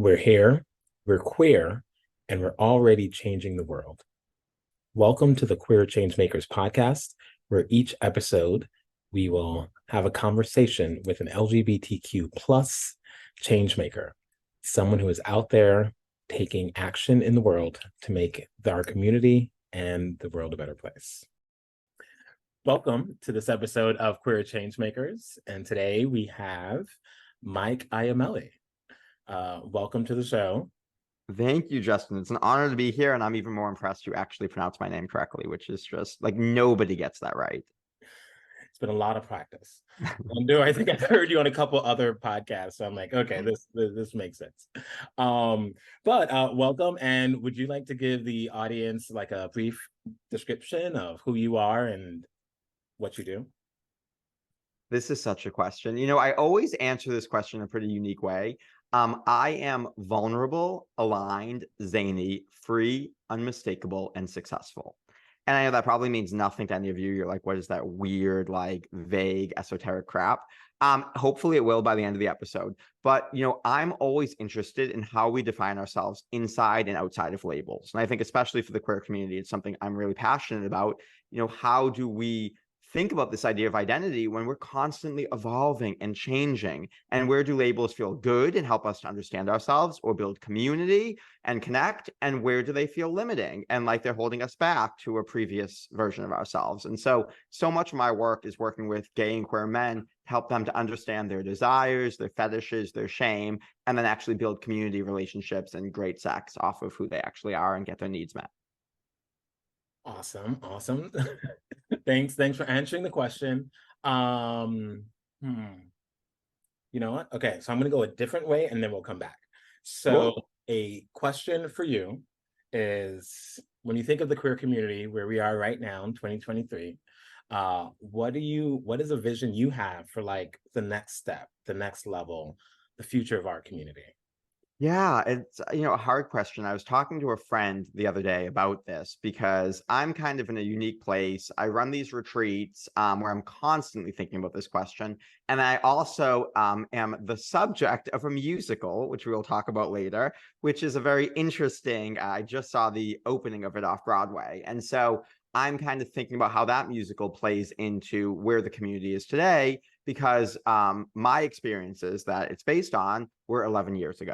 We're here, we're queer, and we're already changing the world. Welcome to the Queer Changemakers podcast, where each episode we will have a conversation with an LGBTQ plus changemaker, someone who is out there taking action in the world to make our community and the world a better place. Welcome to this episode of Queer Changemakers, and today we have Mike Iamele. Welcome to the show. Thank you, Justin. It's an honor to be here, and I'm even more impressed you actually pronounced my name correctly, which is just like nobody gets that right. It's been a lot of practice. And I think I've heard you on a couple other podcasts, so I'm like, okay, this makes sense. But welcome, and would you like to give the audience like a brief description of who you are and what you do? This is such a question. I always answer this question in a pretty unique way. I am vulnerable, aligned, zany, free, unmistakable, and successful. And I know that probably means nothing to any of you. You're like, what is that weird, like vague, esoteric crap? Hopefully it will by the end of the episode. But, I'm always interested in how we define ourselves inside and outside of labels. And I think especially for the queer community, it's something I'm really passionate about. How do we think about this idea of identity when we're constantly evolving and changing? And where do labels feel good and help us to understand ourselves or build community and connect? And where do they feel limiting and like they're holding us back to a previous version of ourselves? And so much of my work is working with gay and queer men to help them to understand their desires, their fetishes, their shame, and then actually build community relationships and great sex off of who they actually are and get their needs met. Awesome. Thanks for answering the question. You know what? Okay, so I'm gonna go a different way and then we'll come back. So Cool. a question for you is, when you think of the queer community where we are right now in 2023, what is a vision you have for like the next step, the next level, the future of our community? Yeah, it's a hard question. I was talking to a friend the other day about this because I'm kind of in a unique place. I run these retreats where I'm constantly thinking about this question. And I also am the subject of a musical, which we'll talk about later, which is a very interesting, I just saw the opening of it off Broadway. And so I'm kind of thinking about how that musical plays into where the community is today, because my experiences that it's based on were 11 years ago.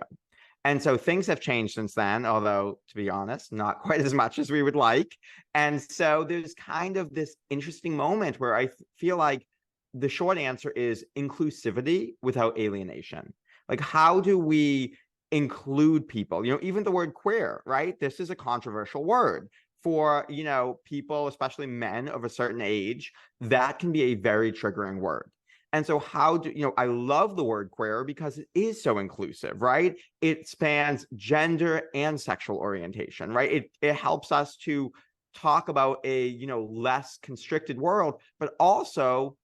And so things have changed since then, although, to be honest, not quite as much as we would like. And so there's kind of this interesting moment where I feel like the short answer is inclusivity without alienation. Like, how do we include people? Even the word queer, right? This is a controversial word for, people, especially men of a certain age. That can be a very triggering word. And so I love the word queer because it is so inclusive, right? It spans gender and sexual orientation, right? It helps us to talk about a, less constricted world, but also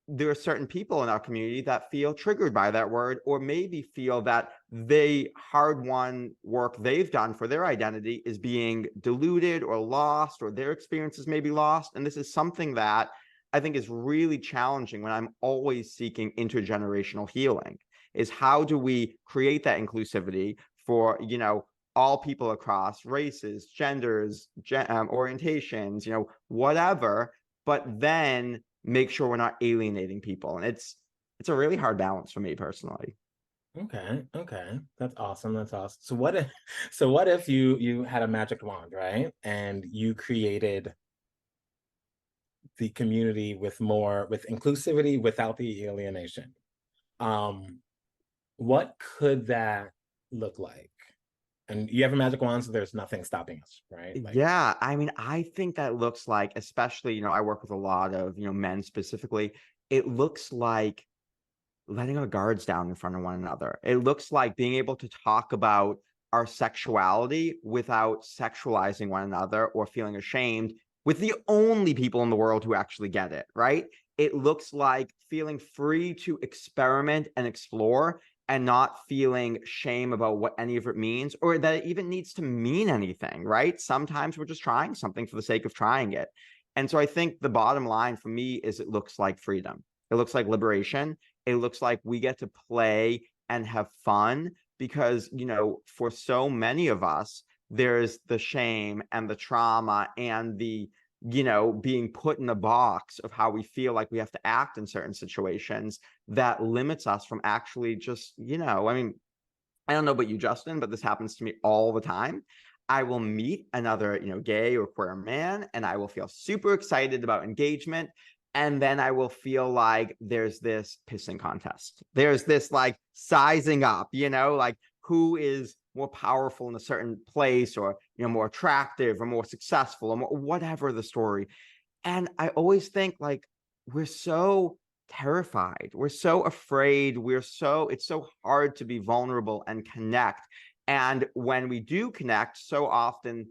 there are certain people in our community that feel triggered by that word, or maybe feel that the hard-won work they've done for their identity is being diluted or lost, or their experiences may be lost. And this is something that I think is really challenging when I'm always seeking intergenerational healing, is how do we create that inclusivity for, all people across races, genders, orientations, whatever, but then make sure we're not alienating people. And it's a really hard balance for me personally. Okay, that's awesome. So what if you had a magic wand, right? And you created the community with inclusivity without the alienation. What could that look like? And you have a magic wand, so there's nothing stopping us, right? Yeah, I mean, I think that looks like, especially, I work with a lot of, men specifically. It looks like letting our guards down in front of one another. It looks like being able to talk about our sexuality without sexualizing one another or feeling ashamed with the only people in the world who actually get it, right? It looks like feeling free to experiment and explore and not feeling shame about what any of it means, or that it even needs to mean anything, right? Sometimes we're just trying something for the sake of trying it. And so I think the bottom line for me is it looks like freedom. It looks like liberation. It looks like we get to play and have fun because, for so many of us, there's the shame and the trauma and the, being put in a box of how we feel like we have to act in certain situations that limits us from actually just, I mean, I don't know about you, Justin, but this happens to me all the time. I will meet another, gay or queer man, and I will feel super excited about engagement. And then I will feel like there's this pissing contest. There's this like sizing up, like who is more powerful in a certain place, or, more attractive or more successful, or more, whatever the story. And I always think like we're so terrified. We're so afraid. It's so hard to be vulnerable and connect. And when we do connect, so often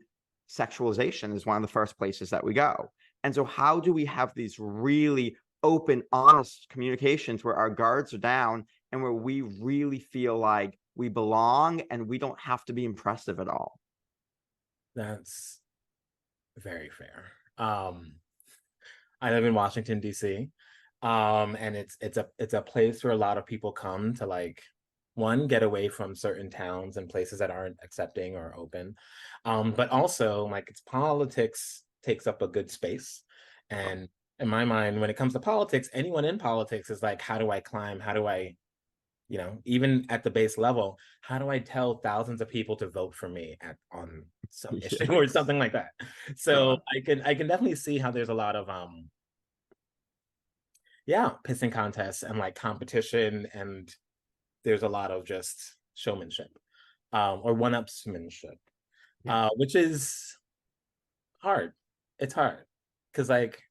sexualization is one of the first places that we go. And so, how do we have these really open, honest communications where our guards are down and where we really feel like we belong and we don't have to be impressive at all? That's very fair. I live in Washington, D.C. And it's a place where a lot of people come to like one, get away from certain towns and places that aren't accepting or open. But also like its politics takes up a good space. And in my mind, when it comes to politics, anyone in politics is like, how do I climb? How do I, even at the base level, how do I tell thousands of people to vote for me on some issue or Yes. something like that? So Sure. I can definitely see how there's a lot of yeah, pissing contests and like competition, and there's a lot of just showmanship, or one-upsmanship, Yeah. which is hard. It's hard because like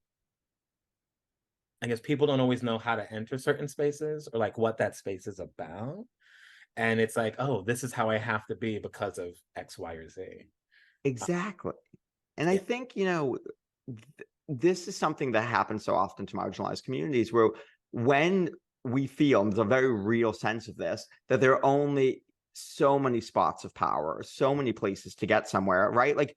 I guess people don't always know how to enter certain spaces or like what that space is about. And it's like, oh, this is how I have to be because of X, Y, or Z. Uh, Exactly. And I yeah. think, this is something that happens so often to marginalized communities where when we feel, and there's a very real sense of this, that there are only so many spots of power, so many places to get somewhere, right? Like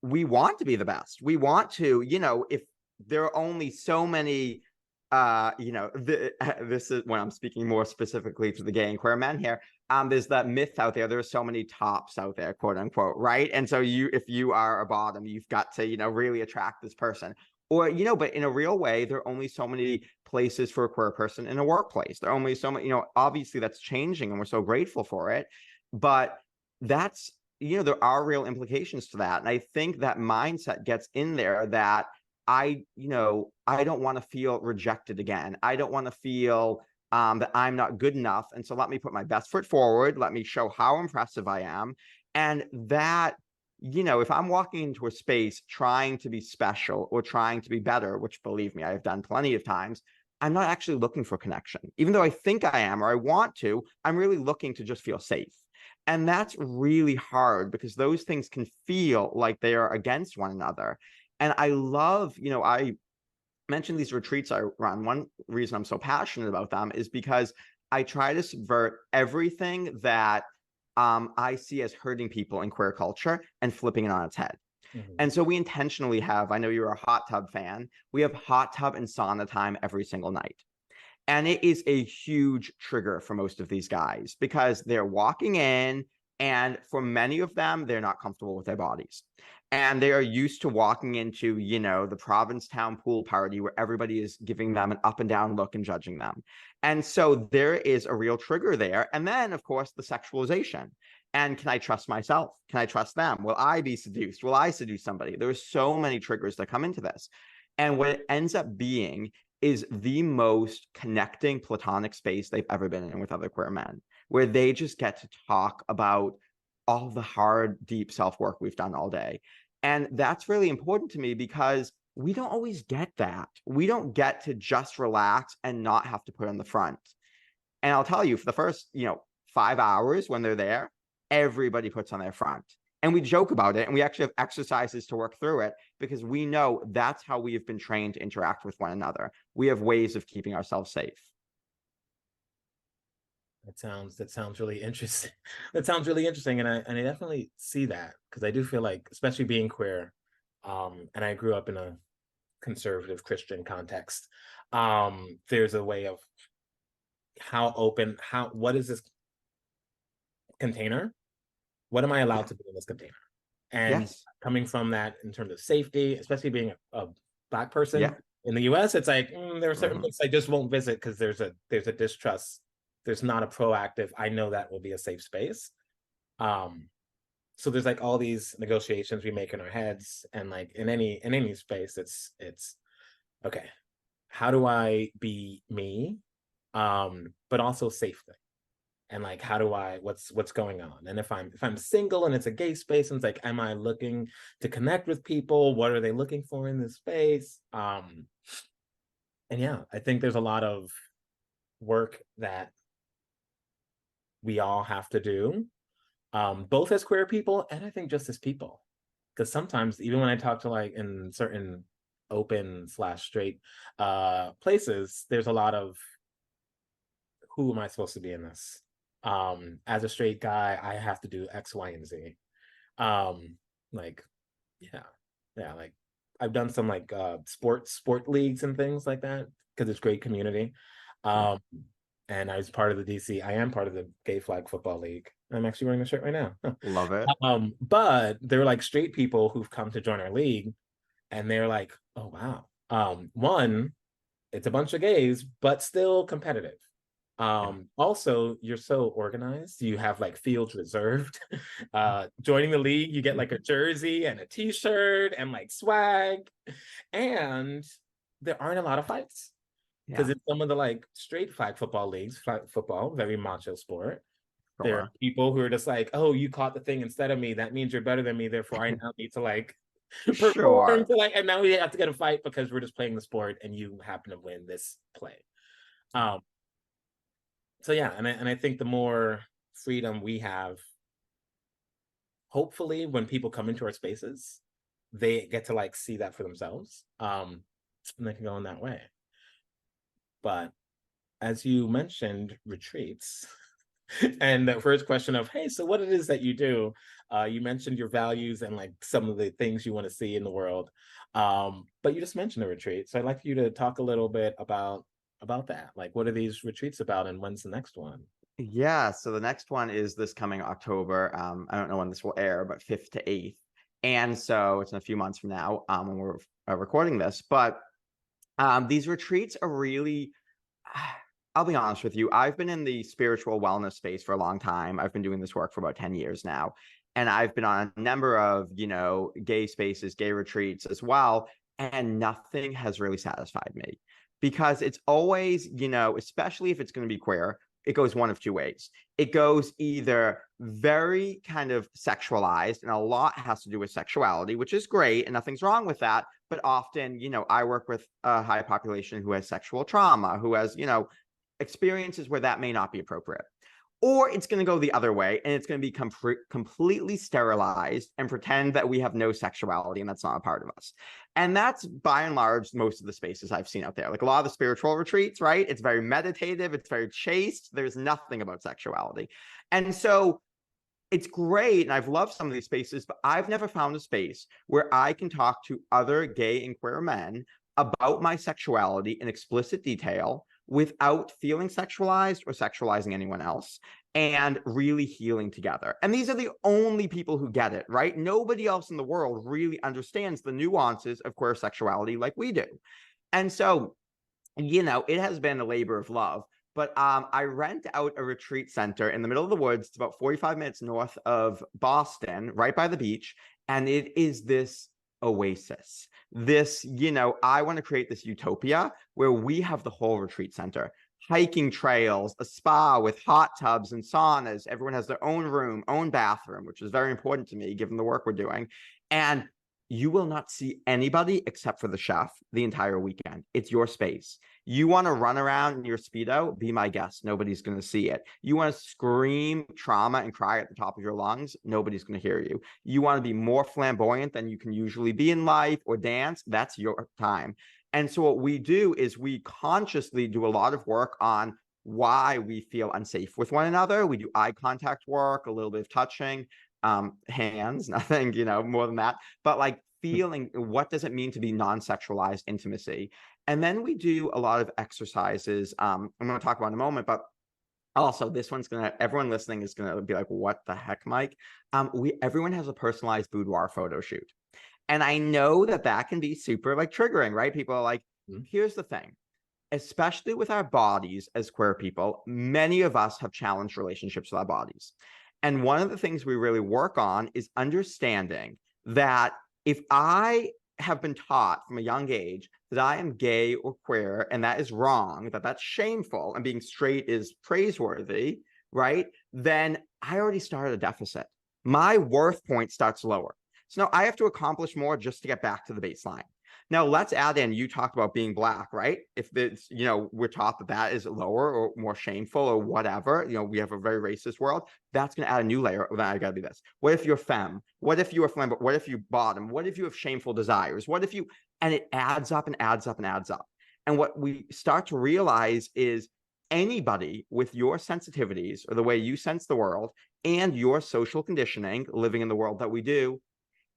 we want to be the best. We want to, if there are only so many this is when I'm speaking more specifically to the gay and queer men here. There's that myth out there. There are so many tops out there, quote unquote, right? And so if you are a bottom, you've got to, really attract this person. Or, but in a real way, there are only so many places for a queer person in a workplace. There are only so many, obviously that's changing and we're so grateful for it. But that's, there are real implications to that. And I think that mindset gets in there that I don't want to feel rejected again. I don't want to feel that I'm not good enough. And so let me put my best foot forward. Let me show how impressive I am. And that, if I'm walking into a space trying to be special or trying to be better, which believe me, I've done plenty of times, I'm not actually looking for connection. Even though I think I am or I want to, I'm really looking to just feel safe. And that's really hard because those things can feel like they are against one another. And I love, I mentioned these retreats I run. One reason I'm so passionate about them is because I try to subvert everything that I see as hurting people in queer culture and flipping it on its head. Mhm. And so we intentionally have, I know you're a hot tub fan, we have hot tub and sauna time every single night. And it is a huge trigger for most of these guys because they're walking in, and for many of them, they're not comfortable with their bodies. And they are used to walking into, the Provincetown pool party where everybody is giving them an up and down look and judging them. And so there is a real trigger there. And then, of course, the sexualization. And can I trust myself? Can I trust them? Will I be seduced? Will I seduce somebody? There's so many triggers that come into this. And what it ends up being is the most connecting platonic space they've ever been in with other queer men, where they just get to talk about all the hard, deep self work we've done all day. And that's really important to me because we don't always get that. We don't get to just relax and not have to put on the front. And I'll tell you, for the first, 5 hours when they're there, everybody puts on their front. And we joke about it and we actually have exercises to work through it because we know that's how we have been trained to interact with one another. We have ways of keeping ourselves safe. That sounds really interesting. That sounds really interesting, and I definitely see that because I do feel like, especially being queer, and I grew up in a conservative Christian context. There's a way of how open, how what is this container. What am I allowed Yeah. to do in this container? And Yes. coming from that in terms of safety, especially being a Black person Yeah. in the US, it's like there are certain Hmm. places I just won't visit because there's a distrust. There's not a proactive, I know that will be a safe space. Um, so there's like all these negotiations we make in our heads, and like in any space, it's okay, how do I be me, but also safely? And like how do I what's going on? And if I'm single and it's a gay space, and it's like, am I looking to connect with people? What are they looking for in this space? And yeah, I think there's a lot of work that we all have to do, both as queer people and I think just as people. Because sometimes even when I talk to like in certain open slash straight places, there's a lot of, who am I supposed to be in this? As a straight guy, I have to do X, Y, and Z. Um, like, yeah, yeah, like I've done some like sport leagues and things like that because it's great community. Sure. Um, and I was part of the DC. I am part of the Gay Flag Football League. I'm actually wearing the shirt right now. Love it. But they're like straight people who've come to join our league, and they're like, oh wow. One, it's a bunch of gays, but still competitive. Yeah. Also, you're so organized. You have like fields reserved. Joining the league, you get like a jersey and a t-shirt and like swag. And there aren't a lot of fights. Because Yeah. in some of the like straight flag football leagues, flag football, very macho sport, there are Sure. people who are just like, oh, you caught the thing instead of me. That means you're better than me. Therefore, I now need to like perform Sure. to like, and now we have to get a fight because we're just playing the sport and you happen to win this play. Um, so yeah, and I think the more freedom we have, hopefully when people come into our spaces, they get to like see that for themselves. And they can go in that way. But as you mentioned, retreats. And the first question of, hey, so what it is that you do, you mentioned your values and like some of the things you want to see in the world, but you just mentioned a retreat, so I'd like you to talk a little bit about that. Like, what are these retreats about, and when's the next one? Yeah, so the next one is this coming October. I don't know when this will air, but 5th to 8th. And so it's in a few months from now, when we're recording this. But these retreats are really, I'll be honest with you, I've been in the spiritual wellness space for a long time. I've been doing this work for about 10 years now. And I've been on a number of, gay spaces, gay retreats as well. And nothing has really satisfied me because it's always, especially if it's going to be queer, it goes one of two ways. It goes either very kind of sexualized, and a lot has to do with sexuality, which is great, and nothing's wrong with that. But often, I work with a high population who has sexual trauma, who has, experiences where that may not be appropriate. Or it's going to go the other way, and it's going to be completely sterilized and pretend that we have no sexuality and that's not a part of us. And that's by and large most of the spaces I've seen out there. Like a lot of the spiritual retreats, right? It's very meditative, it's very chaste. There's nothing about sexuality. And so it's great, and I've loved some of these spaces, but I've never found a space where I can talk to other gay and queer men about my sexuality in explicit detail without feeling sexualized or sexualizing anyone else, and really healing together. And these are the only people who get it, right? Nobody else in the world really understands the nuances of queer sexuality like we do. And so, it has been a labor of love. But I rent out a retreat center in the middle of the woods. It's about 45 minutes north of Boston, right by the beach. And it is this oasis. This, I want to create this utopia where we have the whole retreat center, hiking trails, a spa with hot tubs and saunas. Everyone has their own room, own bathroom, which is very important to me given the work we're doing. And you will not see anybody except for the chef the entire weekend. It's your space. You want to run around in your Speedo? Be my guest. Nobody's going to see it. You want to scream trauma and cry at the top of your lungs? Nobody's going to hear you. You want to be more flamboyant than you can usually be in life or dance? That's your time. And so what we do is we consciously do a lot of work on why we feel unsafe with one another. We do eye contact work, a little bit of touching, hands, nothing, more than that, but like feeling what does it mean to be non-sexualized intimacy. And then we do a lot of exercises. I'm going to talk about in a moment, but Also, this one's everyone listening is gonna be like, what the heck, Mike? Everyone has a personalized boudoir photo shoot. And I know that that can be super like triggering, right? People are like, here's the thing, especially with our bodies as queer people, many of us have challenged relationships with our bodies. And one of the things we really work on is understanding that if I have been taught from a young age that I am gay or queer and that is wrong, that that's shameful, and being straight is praiseworthy, right? Then I already started a deficit. My worth point starts lower. So now I have to accomplish more just to get back to the baseline. Now let's add in, you talked about being Black, right? If it's, we're taught that that is lower or more shameful or whatever, we have a very racist world, that's going to add a new layer. Then I got to be this. What if you're femme? What if you are femme? What if you bottom? What if you have shameful desires? What if you, and it adds up and adds up and adds up. And what we start to realize is anybody with your sensitivities or the way you sense the world and your social conditioning living in the world that we do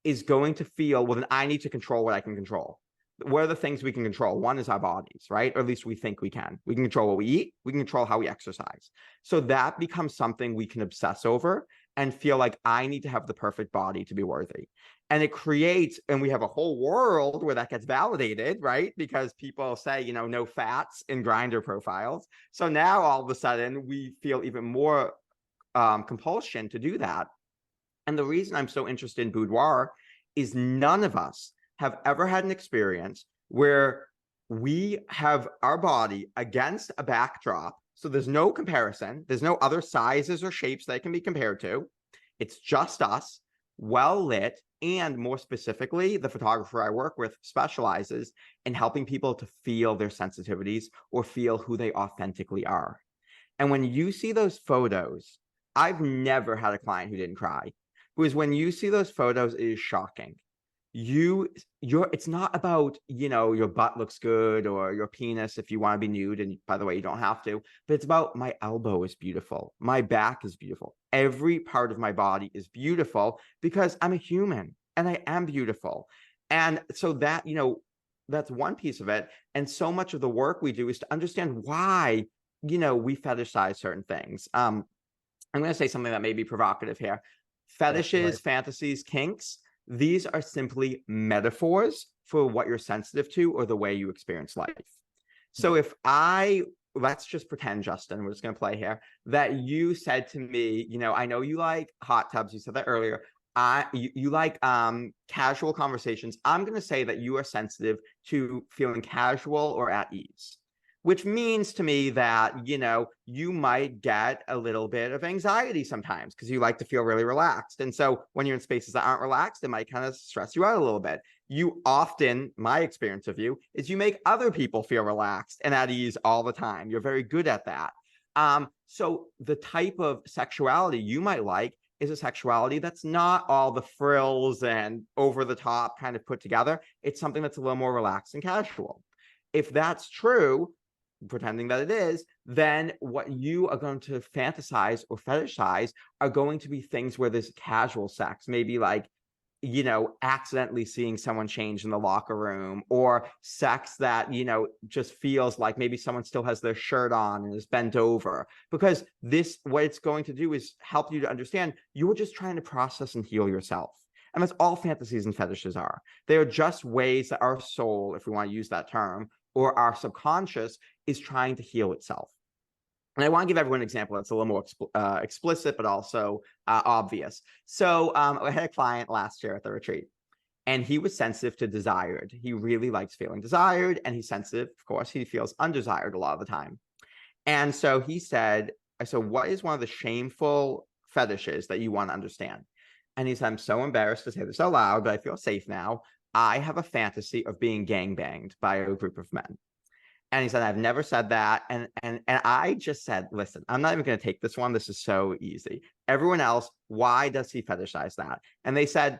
is going to feel, well, then I need to control what I can control. What are the things we can control? One is our bodies, right? Or at least we think we can. We can control what we eat. We can control how we exercise. So that becomes something we can obsess over and feel like I need to have the perfect body to be worthy. And it creates, and we have a whole world where that gets validated, right? Because people say, no fats in Grindr profiles. So now all of a sudden we feel even more compulsion to do that. And the reason I'm so interested in boudoir is none of us have ever had an experience where we have our body against a backdrop. So there's no comparison. There's no other sizes or shapes that can be compared to. It's just us, well lit. And more specifically, the photographer I work with specializes in helping people to feel their sensitivities or feel who they authentically are. And when you see those photos, I've never had a client who didn't cry. Because when you see those photos, it is shocking. It's not about, your butt looks good or your penis if you want to be nude. And by the way, you don't have to, but it's about my elbow is beautiful. My back is beautiful. Every part of my body is beautiful because I'm a human and I am beautiful. And so that, that's one piece of it. And so much of the work we do is to understand why, we fetishize certain things. I'm going to say something that may be provocative here. Fetishes, fantasies, kinks, these are simply metaphors for what you're sensitive to or the way you experience life. So if let's just pretend, Justin, we're just going to play here, that you said to me, I know you like hot tubs. You said that earlier. You like casual conversations. I'm going to say that you are sensitive to feeling casual or at ease, which means to me that, you might get a little bit of anxiety sometimes because you like to feel really relaxed. And so when you're in spaces that aren't relaxed, it might kind of stress you out a little bit. You often, my experience of you, is you make other people feel relaxed and at ease all the time. You're very good at that. So the type of sexuality you might like is a sexuality that's not all the frills and over the top kind of put together. It's something that's a little more relaxed and casual. If that's true, pretending that it is, then what you are going to fantasize or fetishize are going to be things where there's casual sex, maybe like, accidentally seeing someone change in the locker room, or sex that, just feels like maybe someone still has their shirt on and is bent over. Because what it's going to do is help you to understand you're just trying to process and heal yourself. And that's all fantasies and fetishes are. They are just ways that our soul, if we want to use that term, or our subconscious is trying to heal itself. And I want to give everyone an example that's a little more explicit, but also obvious. So I had a client last year at the retreat, and he was sensitive to desired. He really likes feeling desired, and he's sensitive. Of course, he feels undesired a lot of the time. And so he said, what is one of the shameful fetishes that you want to understand? And he said, I'm so embarrassed to say this out loud, but I feel safe now. I have a fantasy of being gangbanged by a group of men. And he said, I've never said that. And I just said, listen, I'm not even going to take this one. This is so easy. Everyone else, why does he fetishize that? And they said,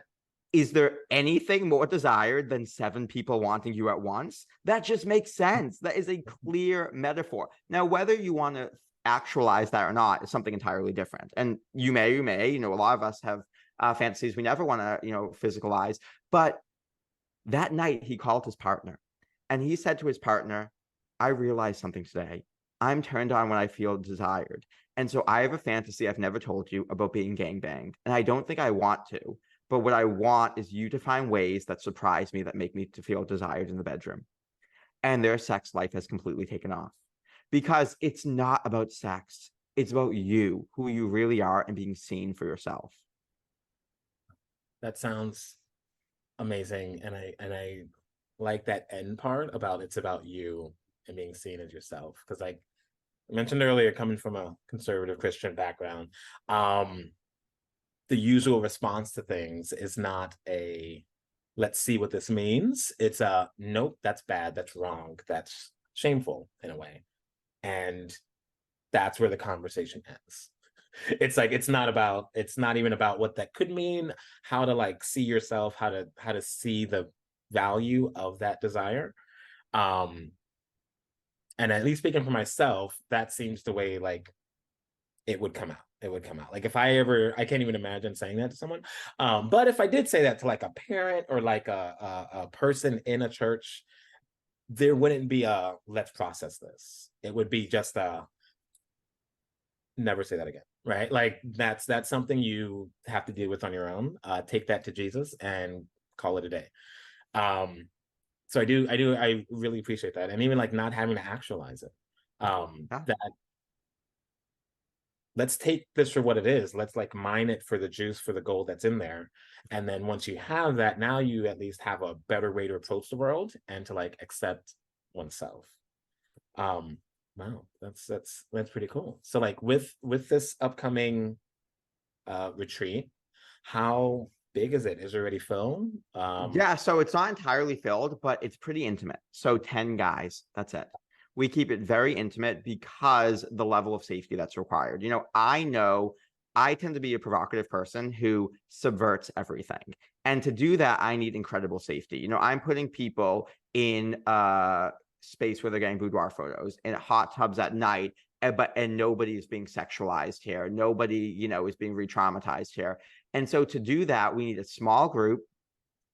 is there anything more desired than 7 people wanting you at once? That just makes sense. That is a clear metaphor. Now, whether you want to actualize that or not is something entirely different. And you may, a lot of us have fantasies we never want to, physicalize. But that night he called his partner and he said to his partner, I realized something today. I'm turned on when I feel desired. And so I have a fantasy I've never told you about being gangbanged. And I don't think I want to. But what I want is you to find ways that surprise me, that make me to feel desired in the bedroom. And their sex life has completely taken off because it's not about sex. It's about you, who you really are, and being seen for yourself. That sounds amazing. And I like that end part about it's about you and being seen as yourself. Because like I mentioned earlier, coming from a conservative Christian background, the usual response to things is not a let's see what this means. It's a nope, that's bad, that's wrong, that's shameful in a way. And that's where the conversation ends. It's like it's not even about what that could mean, how to like see yourself, how to see the value of that desire. Um and at least speaking for myself, that seems the way like it would come out. It would come out. Like if I ever, I can't even imagine saying that to someone. But if I did say that to like a parent or like a person in a church, there wouldn't be a let's process this. It would be just a never say that again, right? Like that's something you have to deal with on your own. Take that to Jesus and call it a day. Um, so I really appreciate that, and even like not having to actualize it. Yeah. That let's take this for what it is. Let's like mine it for the juice, for the gold that's in there. And then once you have that, now you at least have a better way to approach the world and to like accept oneself. Um, wow, that's pretty cool. So like with this upcoming retreat, how big is it? Is it already filled? Yeah, so it's not entirely filled, but it's pretty intimate. So 10 guys, that's it. We keep it very intimate because the level of safety that's required. I know I tend to be a provocative person who subverts everything. And to do that, I need incredible safety. I'm putting people in a space where they're getting boudoir photos, in hot tubs at night, and nobody is being sexualized here. Nobody, is being re-traumatized here. And so to do that, we need a small group,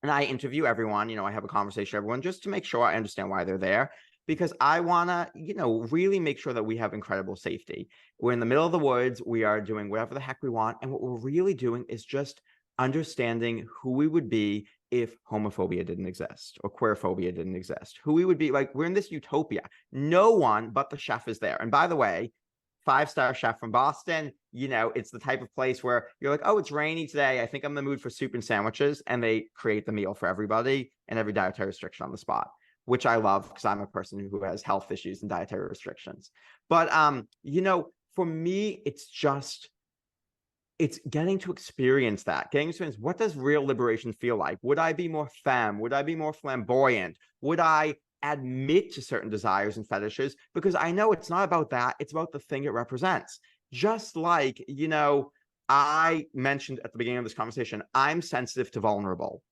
and I interview everyone. I have a conversation with everyone just to make sure I understand why they're there, because I want to, really make sure that we have incredible safety. We're in the middle of the woods. We are doing whatever the heck we want. And what we're really doing is just understanding who we would be if homophobia didn't exist or queerphobia didn't exist, who we would be. Like, we're in this utopia. No one but the chef is there. And by the way, 5-star chef from Boston, it's the type of place where you're like, oh, it's rainy today. I think I'm in the mood for soup and sandwiches. And they create the meal for everybody and every dietary restriction on the spot, which I love because I'm a person who has health issues and dietary restrictions. But, for me, it's getting to experience that, getting to experience what does real liberation feel like? Would I be more femme? Would I be more flamboyant? Would I admit to certain desires and fetishes? Because I know it's not about that. It's about the thing it represents. Just like, I mentioned at the beginning of this conversation, I'm sensitive to vulnerable.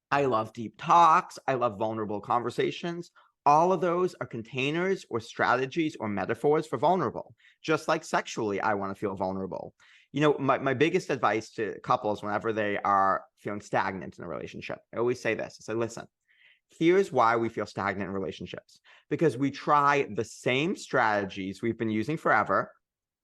I love deep talks. I love vulnerable conversations. All of those are containers or strategies or metaphors for vulnerable. Just like sexually, I want to feel vulnerable. My biggest advice to couples whenever they are feeling stagnant in a relationship, I always say this. I say, listen, here's why we feel stagnant in relationships. Because we try the same strategies we've been using forever,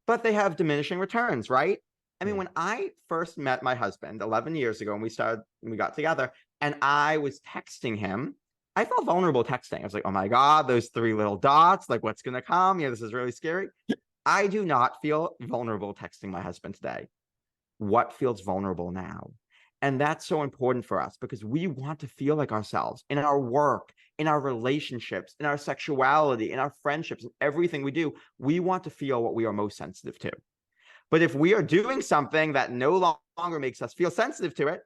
but they have diminishing returns, right? I mean, when I first met my husband 11 years ago and we got together and I was texting him, I felt vulnerable texting. I was like, oh my God, those 3 little dots, like what's going to come? This is really scary. I do not feel vulnerable texting my husband today. What feels vulnerable now? And that's so important for us because we want to feel like ourselves in our work, in our relationships, in our sexuality, in our friendships, in everything we do. We want to feel what we are most sensitive to. But if we are doing something that no longer makes us feel sensitive to it,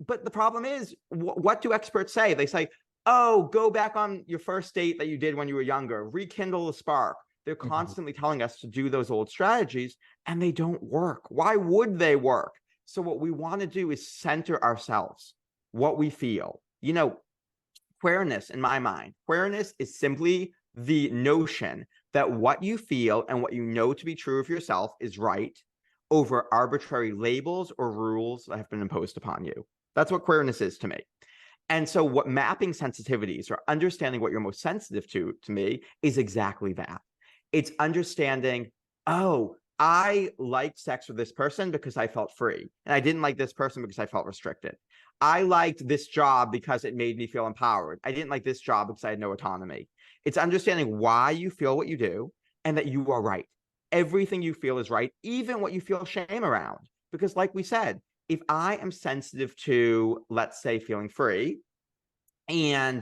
but the problem is, what do experts say? They say, oh, go back on your first date that you did when you were younger, rekindle the spark. They're constantly telling us to do those old strategies and they don't work. Why would they work? So what we want to do is center ourselves, what we feel. Queerness, in my mind, queerness is simply the notion that what you feel and what you know to be true of yourself is right over arbitrary labels or rules that have been imposed upon you. That's what queerness is to me. And so what mapping sensitivities or understanding what you're most sensitive to me is exactly that. It's understanding, oh, I liked sex with this person because I felt free, and I didn't like this person because I felt restricted. I liked this job because it made me feel empowered. I didn't like this job because I had no autonomy. It's understanding why you feel what you do and that you are right. Everything you feel is right, even what you feel shame around. Because, like we said, if I am sensitive to, let's say, feeling free, and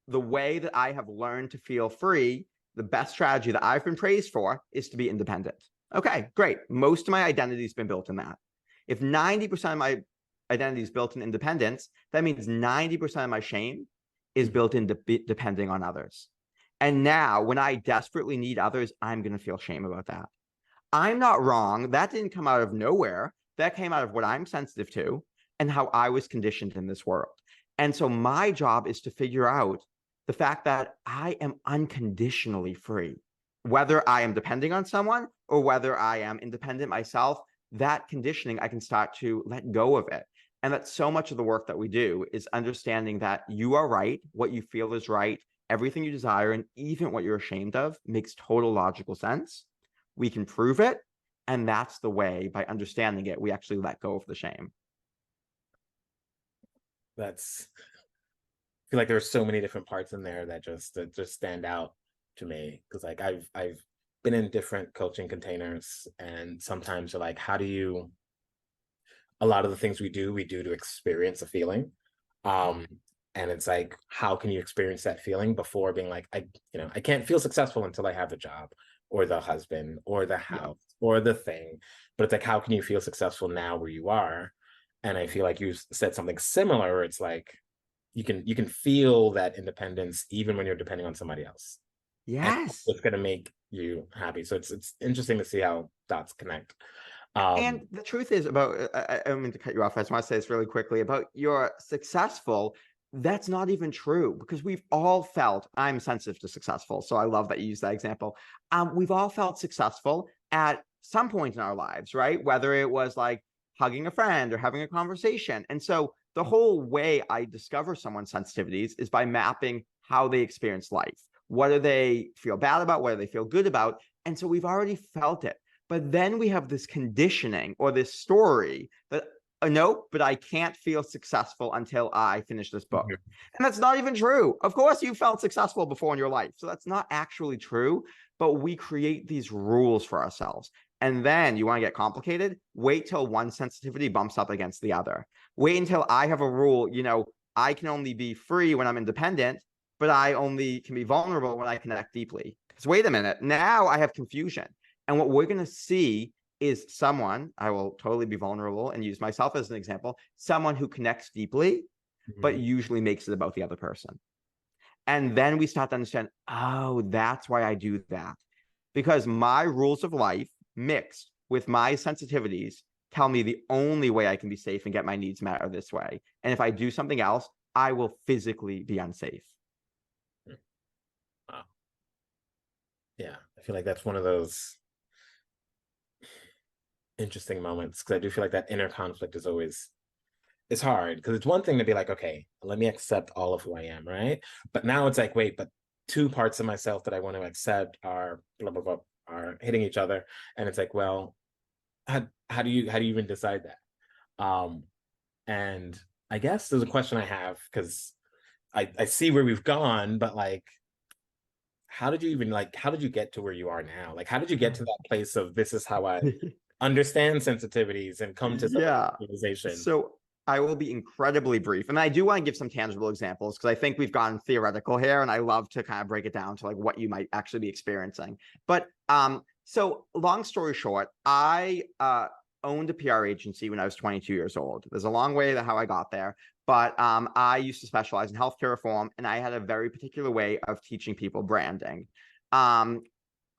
the way that I have learned to feel free, the best strategy that I've been praised for is to be independent. Okay, great. Most of my identity has been built in that. If 90% of my identity is built in independence, that means 90% of my shame is built in depending on others. And now, when I desperately need others, I'm going to feel shame about that. I'm not wrong. That didn't come out of nowhere. That came out of what I'm sensitive to and how I was conditioned in this world. And so my job is to figure out the fact that I am unconditionally free, whether I am depending on someone or whether I am independent myself. That conditioning, I can start to let go of it. And that's so much of the work that we do is understanding that you are right, what you feel is right, everything you desire, and even what you're ashamed of makes total logical sense. We can prove it. And that's the way, by understanding it, we actually let go of the shame. That's I feel like there's so many different parts in there that just stand out to me, because like I've been in different coaching containers, and sometimes you're like, how do you, a lot of the things we do to experience a feeling. Um, and it's like, how can you experience that feeling before being like, I can't feel successful until I have the job or the husband or the Yeah. house or the thing. But it's like, how can you feel successful now where you are? And I feel like you said something similar, where it's like you can feel that independence even when you're depending on somebody else. And Yes. it's gonna make you happy. So it's interesting to see how dots connect. And the truth is about, I don't mean to cut you off. I just want to say this really quickly about you're successful. That's not even true, because we've all felt, I'm sensitive to successful. So I love that you use that example. We've all felt successful at some point in our lives, right? Whether it was like hugging a friend or having a conversation. And so the whole way I discover someone's sensitivities is by mapping how they experience life. What do they feel bad about? What do they feel good about? And so we've already felt it. But then we have this conditioning or this story that, no, but I can't feel successful until I finish this book. And that's not even true. Of course, you felt successful before in your life. So that's not actually true. But we create these rules for ourselves. And then you want to get complicated? Wait till one sensitivity bumps up against the other. Wait until I have a rule, I can only be free when I'm independent, but I only can be vulnerable when I connect deeply. Because wait a minute, now I have confusion. And what we're going to see is someone, I will totally be vulnerable and use myself as an example, someone who connects deeply, but usually makes it about the other person. And then we start to understand, oh, that's why I do that. Because my rules of life mixed with my sensitivities tell me the only way I can be safe and get my needs met are this way. And if I do something else, I will physically be unsafe. Wow. Yeah, I feel like that's one of those interesting moments, because I do feel like that inner conflict is always, it's hard, because it's one thing to be like, okay, let me accept all of who I am, right? But now it's like, wait, but two parts of myself that I want to accept are blah blah blah, are hitting each other, and it's like, well, how do you even decide that? And I guess there's a question I have, because I see where we've gone, but like, how did you even, like, how did you get to where you are now? Like, how did you get to that place of, this is how I understand sensitivities and come to some of Yeah. these realizations? So I will be incredibly brief. And I do want to give some tangible examples because I think we've gone theoretical here, and I love to kind of break it down to like what you might actually be experiencing. But so long story short, I owned a PR agency when I was 22 years old. There's a long way to how I got there, but I used to specialize in healthcare reform, and I had a very particular way of teaching people branding.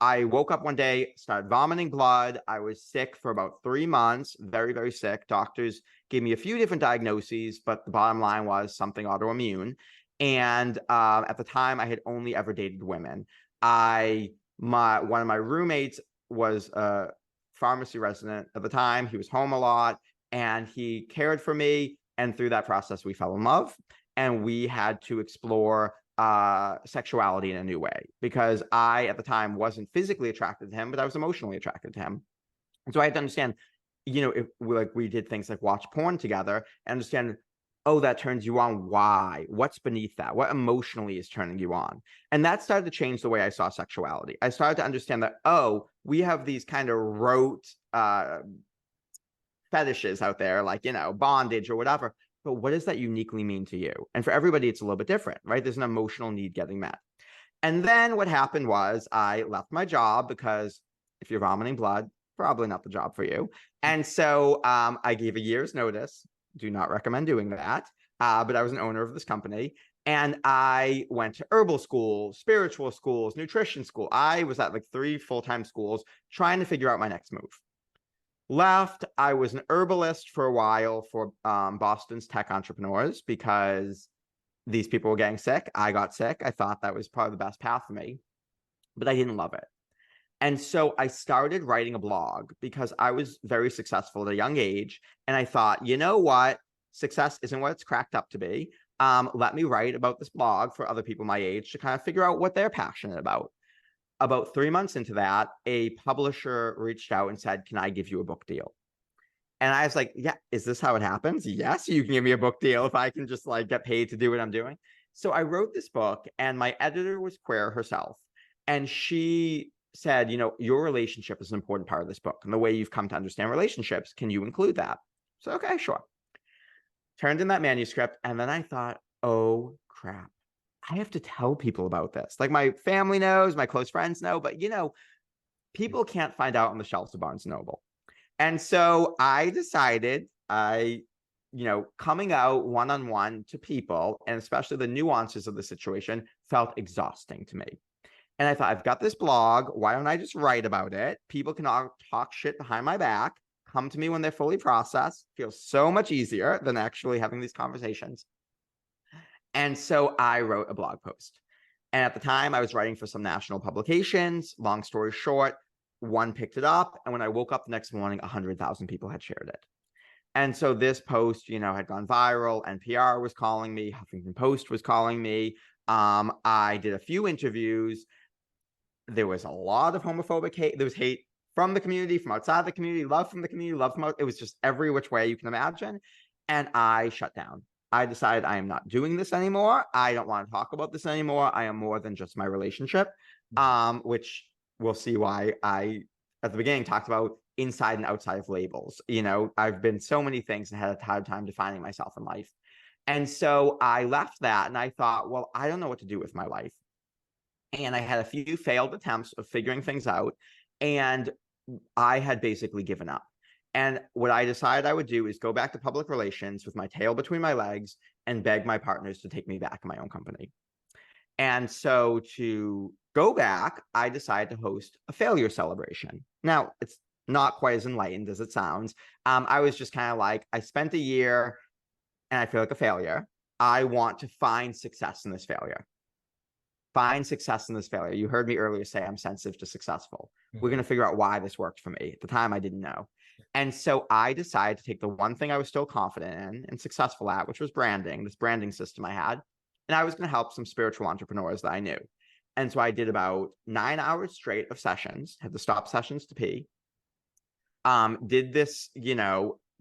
I woke up one day, started vomiting blood. I was sick for about 3 months, very, very sick. Doctors gave me a few different diagnoses, but the bottom line was something autoimmune. And at the time, I had only ever dated women. One of my roommates was a pharmacy resident at the time. He was home a lot, and he cared for me. And through that process, we fell in love, and we had to explore sexuality in a new way, because I, at the time, wasn't physically attracted to him, but I was emotionally attracted to him. And so I had to understand, if we did things like watch porn together and understand, oh, that turns you on. Why? What's beneath that? What emotionally is turning you on? And that started to change the way I saw sexuality. I started to understand that, oh, we have these kind of rote fetishes out there, like, bondage or whatever. But what does that uniquely mean to you? And for everybody, it's a little bit different, right? There's an emotional need getting met. And then what happened was I left my job because if you're vomiting blood, probably not the job for you. And so I gave a year's notice. Do not recommend doing that. But I was an owner of this company. And I went to herbal school, spiritual schools, nutrition school. I was at like 3 full-time schools trying to figure out my next move. Left, I was an herbalist for a while for Boston's tech entrepreneurs because these people were getting sick. I got sick. I thought that was probably the best path for me, but I didn't love it. And so I started writing a blog because I was very successful at a young age. And I thought, you know what? Success isn't what it's cracked up to be. Let me write about this blog for other people my age to kind of figure out what they're passionate about. About 3 months into that, a publisher reached out and said, can I give you a book deal? And I was like, yeah, is this how it happens? Yes, you can give me a book deal if I can just like get paid to do what I'm doing. So I wrote this book, and my editor was queer herself. And she said, your relationship is an important part of this book. And the way you've come to understand relationships, can you include that? So, okay, sure. Turned in that manuscript. And then I thought, oh, crap. I have to tell people about this. Like, my family knows, my close friends know, but people can't find out on the shelves of Barnes & Noble. And so I decided coming out one-on-one to people, and especially the nuances of the situation, felt exhausting to me. And I thought, I've got this blog. Why don't I just write about it? People can all talk shit behind my back, come to me when they're fully processed. Feels so much easier than actually having these conversations. And so I wrote a blog post. And at the time, I was writing for some national publications. Long story short, one picked it up. And when I woke up the next morning, 100,000 people had shared it. And so this post, had gone viral. NPR was calling me. Huffington Post was calling me. I did a few interviews. There was a lot of homophobic hate. There was hate from the community, from outside the community, love from the community, love from it was just every which way you can imagine. And I shut down. I decided I am not doing this anymore. I don't want to talk about this anymore. I am more than just my relationship, which we'll see why I, at the beginning, talked about inside and outside of labels. I've been so many things and had a hard time defining myself in life. And so I left that and I thought, well, I don't know what to do with my life. And I had a few failed attempts of figuring things out. And I had basically given up. And what I decided I would do is go back to public relations with my tail between my legs and beg my partners to take me back in my own company. And so to go back, I decided to host a failure celebration. Now, it's not quite as enlightened as it sounds. I was just kind of like, I spent a year and I feel like a failure. I want to find success in this failure. Find success in this failure. You heard me earlier say I'm sensitive to successful. We're going to figure out why this worked for me. At the time, I didn't know. And so I decided to take the one thing I was still confident in and successful at, which was branding, this branding system I had. And I was going to help some spiritual entrepreneurs that I knew. And so I did about 9 hours straight of sessions, had to stop sessions to pee, did this,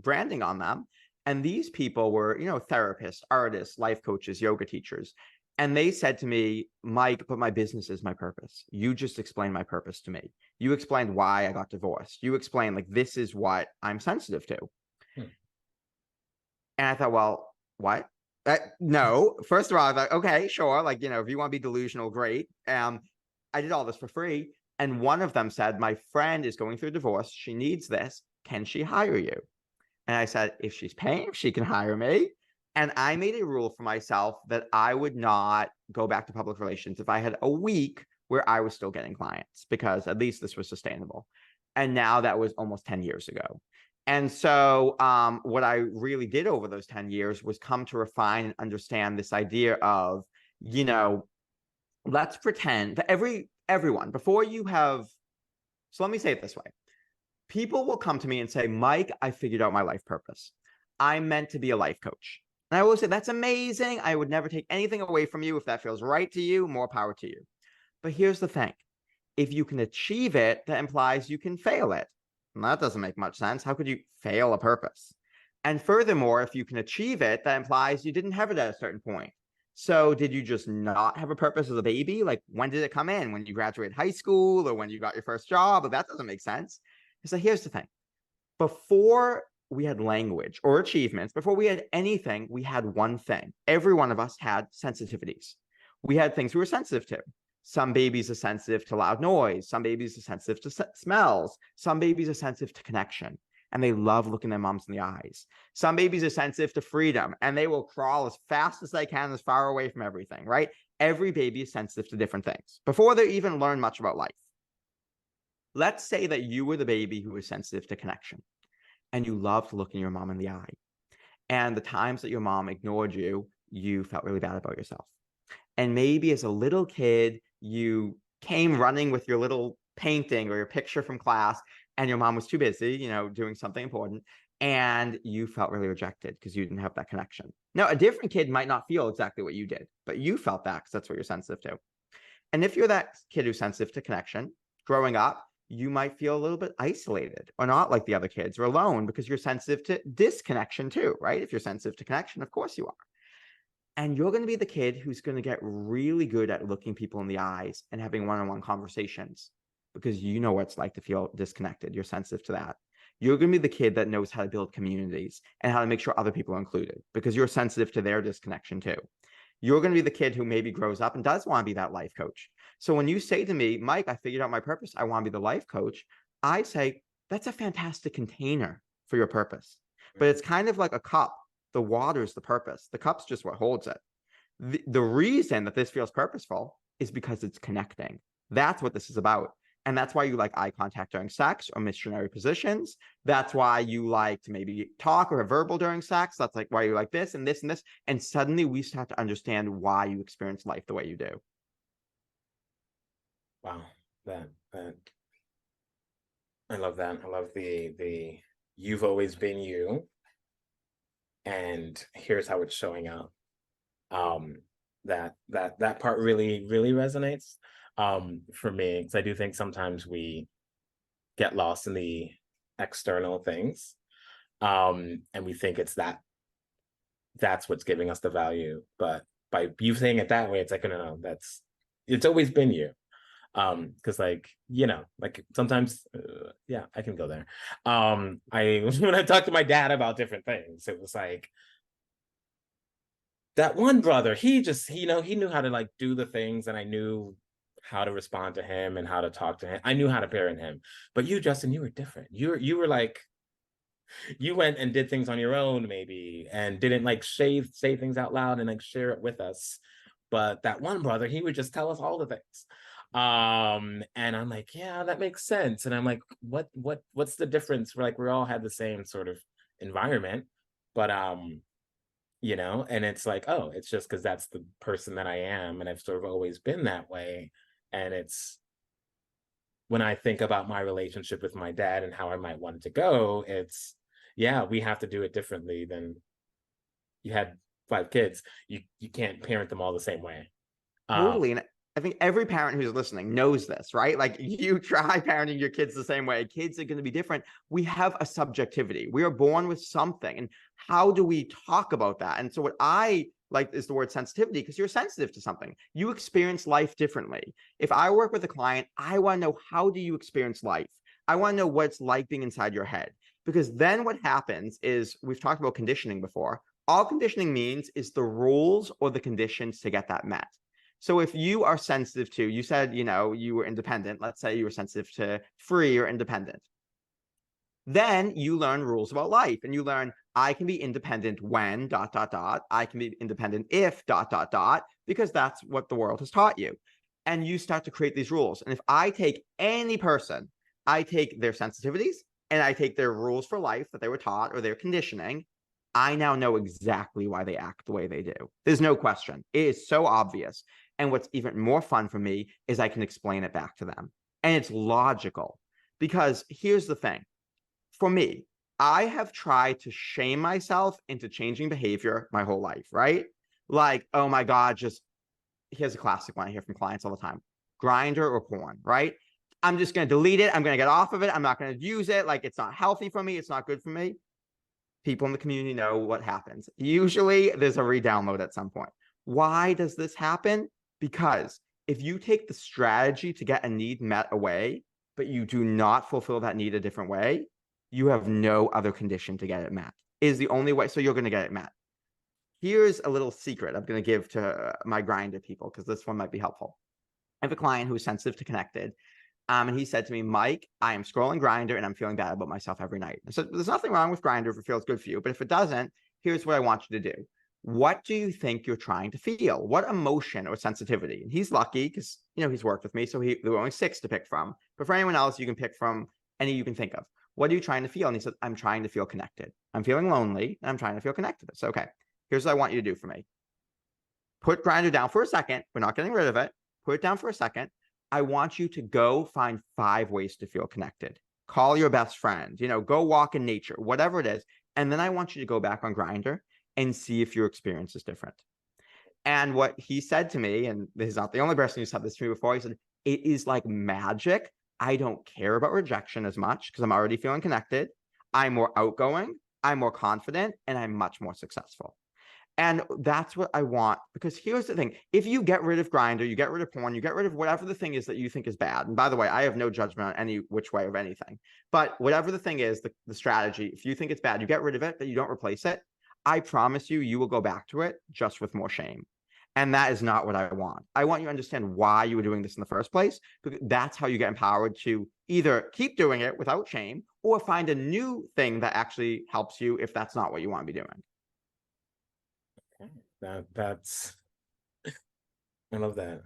branding on them. And these people were, therapists, artists, life coaches, yoga teachers. And they said to me, Mike, but my business is my purpose. You just explained my purpose to me. You explained why I got divorced. You explained, like, this is what I'm sensitive to. And I thought, well, what? No. First of all, I thought, okay, sure. Like, if you want to be delusional, great. I did all this for free. And one of them said, my friend is going through a divorce. She needs this. Can she hire you? And I said, if she's paying, she can hire me. And I made a rule for myself that I would not go back to public relations if I had a week where I was still getting clients, because at least this was sustainable. And now that was almost 10 years ago. And so what I really did over those 10 years was come to refine and understand this idea of, let's pretend that everyone, before you have, so let me say it this way. People will come to me and say, Mike, I figured out my life purpose. I'm meant to be a life coach. And I will say, that's amazing. I would never take anything away from you. If that feels right to you, more power to you. But here's the thing. If you can achieve it, that implies you can fail it. And that doesn't make much sense. How could you fail a purpose? And furthermore, if you can achieve it, that implies you didn't have it at a certain point. So did you just not have a purpose as a baby? Like, when did it come in? When you graduated high school or when you got your first job? But that doesn't make sense. So here's the thing. Before we had language or achievements, before we had anything, we had one thing. Every one of us had sensitivities. We had things we were sensitive to. Some babies are sensitive to loud noise. Some babies are sensitive to smells. Some babies are sensitive to connection, and they love looking their moms in the eyes. Some babies are sensitive to freedom, and they will crawl as fast as they can, as far away from everything, right? Every baby is sensitive to different things before they even learn much about life. Let's say that you were the baby who was sensitive to connection, and you loved looking your mom in the eye. And the times that your mom ignored you, you felt really bad about yourself. And maybe as a little kid, you came running with your little painting or your picture from class, and your mom was too busy, doing something important, and you felt really rejected because you didn't have that connection. Now, a different kid might not feel exactly what you did, but you felt that because that's what you're sensitive to. And if you're that kid who's sensitive to connection, growing up, you might feel a little bit isolated or not like the other kids or alone because you're sensitive to disconnection too, right? If you're sensitive to connection, of course you are. And you're going to be the kid who's going to get really good at looking people in the eyes and having one-on-one conversations because you know what it's like to feel disconnected. You're sensitive to that. You're going to be the kid that knows how to build communities and how to make sure other people are included because you're sensitive to their disconnection too. You're going to be the kid who maybe grows up and does want to be that life coach. So when you say to me, Mike, I figured out my purpose, I want to be the life coach, I say, that's a fantastic container for your purpose. But it's kind of like a cup. The water is the purpose. The cup's just what holds it. The reason that this feels purposeful is because it's connecting. That's what this is about. And that's why you like eye contact during sex or missionary positions. That's why you like to maybe talk or verbal during sex. That's like why you like this and this and this. And suddenly we start to understand why you experience life the way you do. Wow, that I love that. I love the you've always been you, and here's how it's showing up. That part really resonates for me, because I do think sometimes we get lost in the external things, and we think that's what's giving us the value. But by you saying it that way, it's like, no, it's always been you. Because like sometimes yeah, I can go there. I when I talked to my dad about different things, it was like that one brother, he just he knew how to like do the things, and I knew how to respond to him and how to talk to him. I knew how to parent him. But you, Justin, you were different. You were like, you went and did things on your own maybe, and didn't like say things out loud and like share it with us. But that one brother, he would just tell us all the things. And I'm like, yeah, that makes sense. And I'm like, what's the difference? We're like, we all had the same sort of environment, but and it's like, oh, it's just because that's the person that I am, and I've sort of always been that way. And it's when I think about my relationship with my dad and how I might want it to go, it's, yeah, we have to do it differently than you had 5 kids. You can't parent them all the same way. Totally. And I think every parent who's listening knows this, right? Like, you try parenting your kids the same way. Kids are going to be different. We have a subjectivity. We are born with something. And how do we talk about that? And so what I like is the word sensitivity, because you're sensitive to something. You experience life differently. If I work with a client, I want to know, how do you experience life? I want to know what it's like being inside your head. Because then what happens is, we've talked about conditioning before. All conditioning means is the rules or the conditions to get that met. So if you are sensitive to, you said, you were independent. Let's say you were sensitive to free or independent. Then you learn rules about life, and you learn, I can be independent when ... I can be independent if ... because that's what the world has taught you. And you start to create these rules. And if I take any person, I take their sensitivities and I take their rules for life that they were taught or their conditioning, I now know exactly why they act the way they do. There's no question. It is so obvious. And what's even more fun for me is I can explain it back to them. And it's logical, because here's the thing. For me, I have tried to shame myself into changing behavior my whole life, right? Like, oh my God, just here's a classic one I hear from clients all the time: Grinder or porn, right? I'm just going to delete it. I'm going to get off of it. I'm not going to use it. Like, it's not healthy for me. It's not good for me. People in the community know what happens. Usually there's a re-download at some point. Why does this happen? Because if you take the strategy to get a need met away, but you do not fulfill that need a different way, you have no other condition to get it met. Is the only way. So you're going to get it met. Here's a little secret I'm going to give to my Grindr people, because this one might be helpful. I have a client who's sensitive to connected. And he said to me, Mike, I am scrolling Grindr and I'm feeling bad about myself every night. I said, there's nothing wrong with Grindr if it feels good for you. But if it doesn't, here's what I want you to do. What do you think you're trying to feel? What emotion or sensitivity? And he's lucky because, he's worked with me. So there were only 6 to pick from. But for anyone else, you can pick from any you can think of. What are you trying to feel? And he said, I'm trying to feel connected. I'm feeling lonely and I'm trying to feel connected. So, okay, here's what I want you to do for me. Put Grindr down for a second. We're not getting rid of it. Put it down for a second. I want you to go find 5 ways to feel connected. Call your best friend, go walk in nature, whatever it is. And then I want you to go back on Grindr and see if your experience is different. And what he said to me, and this is not the only person who said this to me before, he said, it is like magic. I don't care about rejection as much because I'm already feeling connected. I'm more outgoing, I'm more confident, and I'm much more successful. And that's what I want, because here's the thing. If you get rid of Grindr, you get rid of porn, you get rid of whatever the thing is that you think is bad. And by the way, I have no judgment on any which way of anything. But whatever the thing is, the strategy, if you think it's bad, you get rid of it, but you don't replace it. I promise you, you will go back to it just with more shame. And that is not what I want. I want you to understand why you were doing this in the first place, because that's how you get empowered to either keep doing it without shame or find a new thing that actually helps you if that's not what you want to be doing. That's I love that.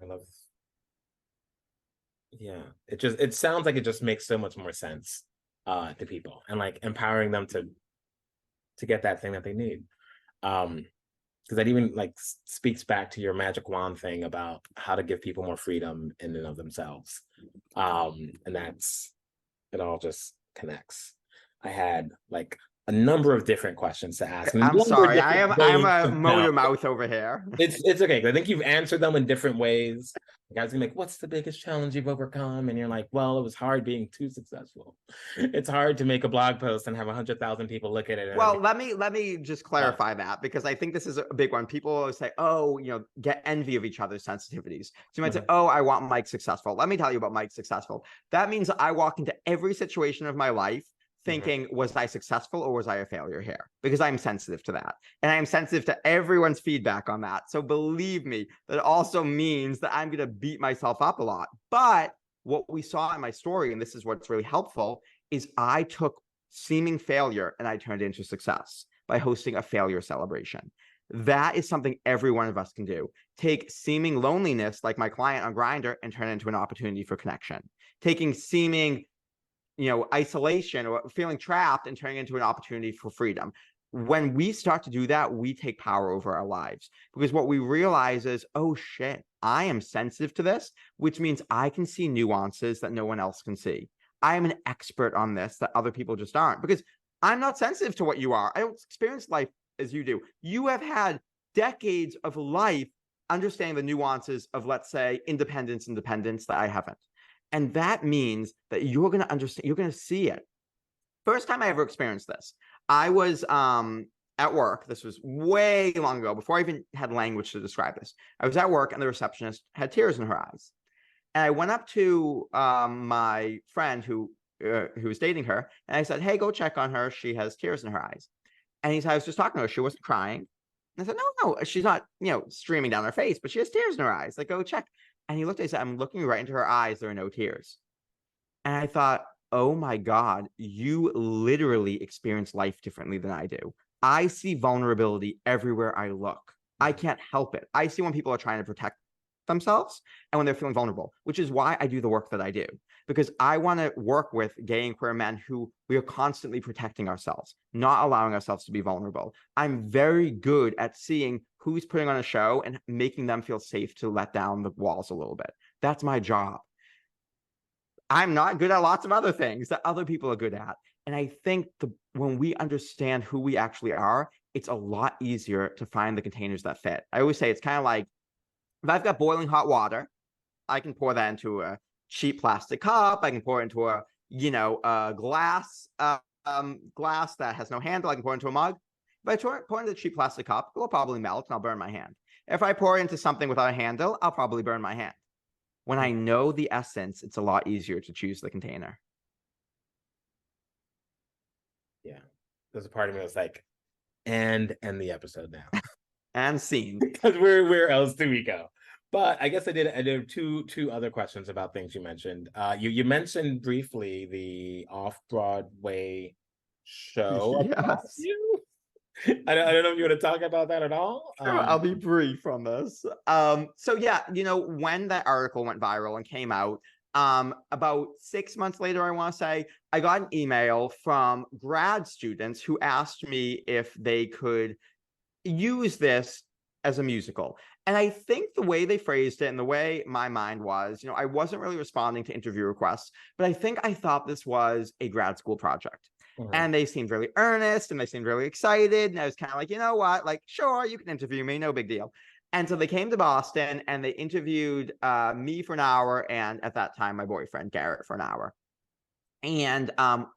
It sounds like it just makes so much more sense to people, and like empowering them to get that thing that they need. Because that even like speaks back to your magic wand thing about how to give people more freedom in and of themselves. And it all just connects. I had like a number of different questions to ask. I'm sorry, I'm a motor mouth over here. It's okay. I think you've answered them in different ways. The guys are like, what's the biggest challenge you've overcome? And you're like, well, it was hard being too successful. It's hard to make a blog post and have 100,000 people look at it. Well, let me just clarify that, because I think this is a big one. People always say, oh, get envy of each other's sensitivities. So you might say, oh, I want Mike successful. Let me tell you about Mike successful. That means I walk into every situation of my life thinking, was I successful or was I a failure here? Because I'm sensitive to that. And I'm sensitive to everyone's feedback on that. So believe me, that also means that I'm going to beat myself up a lot. But what we saw in my story, and this is what's really helpful, is I took seeming failure and I turned it into success by hosting a failure celebration. That is something every one of us can do. Take seeming loneliness, like my client on Grindr, and turn it into an opportunity for connection. Taking seeming isolation or feeling trapped and turning into an opportunity for freedom. When we start to do that, we take power over our lives, because what we realize is, oh shit, I am sensitive to this, which means I can see nuances that no one else can see. I am an expert on this that other people just aren't, because I'm not sensitive to what you are. I don't experience life as you do. You have had decades of life understanding the nuances of, let's say, independence that I haven't. And that means that you're going to understand, you're going to see it. First time I ever experienced this, I was at work. This was way long ago, before I even had language to describe this. I was at work and the receptionist had tears in her eyes. And I went up to my friend who was dating her, and I said, hey, go check on her. She has tears in her eyes. And he said, I was just talking to her. She wasn't crying. And I said, no, she's not, streaming down her face, but she has tears in her eyes. Like, go check. And he looked at me and said, I'm looking right into her eyes. There are no tears. And I thought, oh my God, you literally experience life differently than I do. I see vulnerability everywhere I look. I can't help it. I see when people are trying to protect themselves and when they're feeling vulnerable, which is why I do the work that I do, because I want to work with gay and queer men who we are constantly protecting ourselves, not allowing ourselves to be vulnerable. I'm very good at seeing who's putting on a show and making them feel safe to let down the walls a little bit. That's my job. I'm not good at lots of other things that other people are good at. And I think when we understand who we actually are, it's a lot easier to find the containers that fit. I always say it's kind of like if I've got boiling hot water, I can pour that into a cheap plastic cup. I can pour it into a glass that has no handle. I can pour it into a mug. If I pour it into a cheap plastic cup, it will probably melt and I'll burn my hand. If I pour it into something without a handle, I'll probably burn my hand. When I know the essence, it's a lot easier to choose the container. Yeah. There's a part of me that's like, and end the episode now. And scene. Because where else do we go? But I guess I did two other questions about things you mentioned. You mentioned briefly the off-Broadway show about Yes. you. I don't know if you want to talk about that at all. Sure, I'll be brief on this. So yeah, when that article went viral and came out, about 6 months later, I want to say, I got an email from grad students who asked me if they could use this as a musical. And I think the way they phrased it and the way my mind was, I wasn't really responding to interview requests, but I thought this was a grad school project. And they seemed really earnest and they seemed really excited. And I was kind of like, you know what? Like, sure, you can interview me, no big deal. And so they came to Boston and they interviewed me for an hour. And at that time, my boyfriend, Garrett, for an hour. And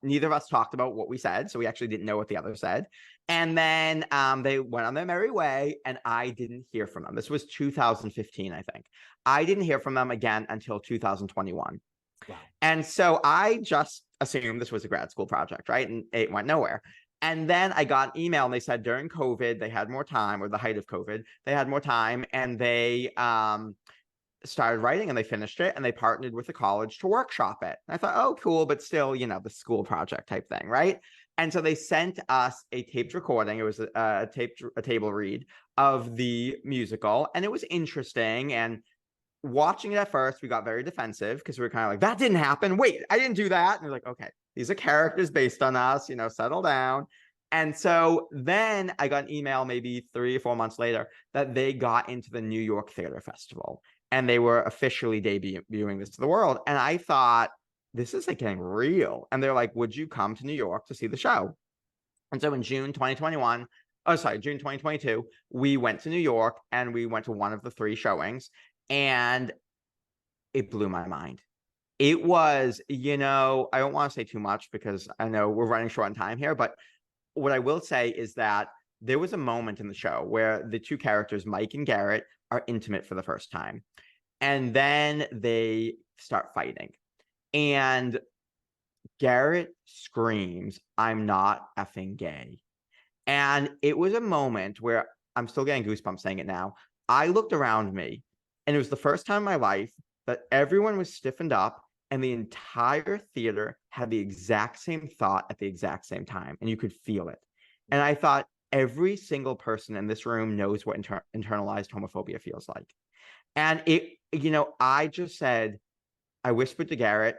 neither of us talked about what we said. So we actually didn't know what the other said. And then they went on their merry way and I didn't hear from them. This was 2015, I think. I didn't hear from them again until 2021. Wow. And so I just assumed this was a grad school project, right? And it went nowhere. And then I got an email and they said during COVID, they had more time, or the height of COVID, they had more time, and they started writing and they finished it and they partnered with the college to workshop it. And I thought, oh, cool, but still, the school project type thing, right? And so they sent us a taped recording. It was a table read of the musical, and it was interesting. And watching it at first, we got very defensive because we were kind of like, that didn't happen. Wait, I didn't do that. And we're like, okay, these are characters based on us, settle down. And so then I got an email maybe 3 or 4 months later that they got into the New York Theater Festival and they were officially debuting this to the world. And I thought, this is like getting real. And they're like, would you come to New York to see the show? And so in June 2022, we went to New York and we went to one of the 3 showings. And it blew my mind. It was, I don't want to say too much because I know we're running short on time here, but what I will say is that there was a moment in the show where the 2 characters, Mike and Garrett, are intimate for the first time. And then they start fighting. And Garrett screams, "I'm not effing gay." And it was a moment where I'm still getting goosebumps saying it now. I looked around me and it was the first time in my life that everyone was stiffened up and the entire theater had the exact same thought at the exact same time. And you could feel it. And I thought every single person in this room knows what internalized homophobia feels like. And I just said, I whispered to Garrett,